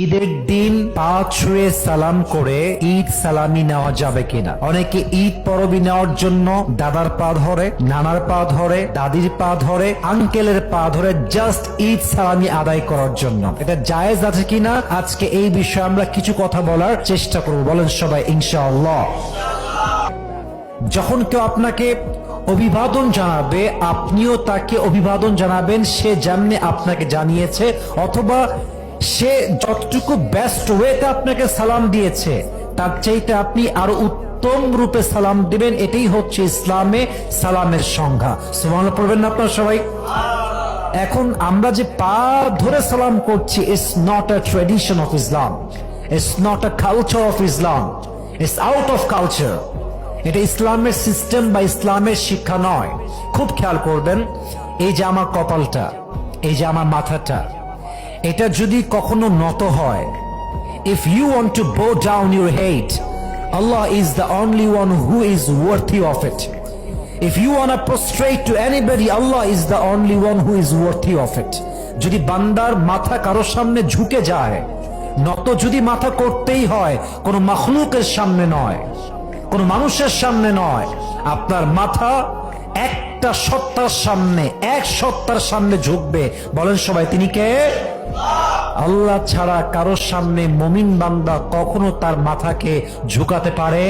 ঈদের দিন পা ছুঁয়ে সালাম করে ঈদ সালামি নেওয়া যাবে কিনা? অনেকে ঈদ পরবি নেওয়ার জন্য দাদার পা ধরে, নানার পা ধরে, দাদির পা ধরে, আঙ্কেলের পা ধরে জাস্ট ঈদ সালামি আদায় করার জন্য। এটা জায়েজ আছে কিনা আজকে এই বিষয়ে আমরা কিছু কথা বলার চেষ্টা করব। বলেন সবাই ইনশাআল্লাহ। যখন কেউ আপনাকে অভিবাদন জানাবে আপনিও তাকে অভিবাদন জানাবেন সে যেমনি আপনাকে জানিয়েছে, অথবা সে যতটুকু বেস্ট ওয়েতে আপনাকে সালাম দিয়েছে তার চাইতে আপনি আরো উত্তম রূপে সালাম দিবেন। এটাই হচ্ছে ইসলামে সালামের সংজ্ঞা। সুবহানাল্লাহ পড়বেন না আপনারা সবাই? এখন আমরা যে পা ধরে সালাম করছি, it's not a tradition of Islam, it's not a culture of Islam, it's out of culture. এটা ইসলামের সিস্টেম বা ইসলামের শিক্ষা নয়। খুব খেয়াল করবেন, এই যে আমার কপালটা, এই যে আমার মাথাটা, এটা যদি কখনো নত হয়, if you want to bow down your head, Allah is the only one who is worthy of it. If you want to prostrate to anybody, Allah is the only one who is worthy of it. যদি বান্দার মাথা কারোর সামনে ঝুঁকে যায়, নত যদি মাথা করতেই হয় কোনো মাখলুকের সামনে নয়, কোন মানুষের সামনে নয়, আপনার মাথা একটা সত্তার সামনে, এক সত্তার সামনে ঝুঁকবে। বলেন সবাই তিনি কে? আল্লাহ ছাড়া কারোর সামনে মুমিন বান্দা কখনো তার মাথাকে ঝুঁকাতে পারে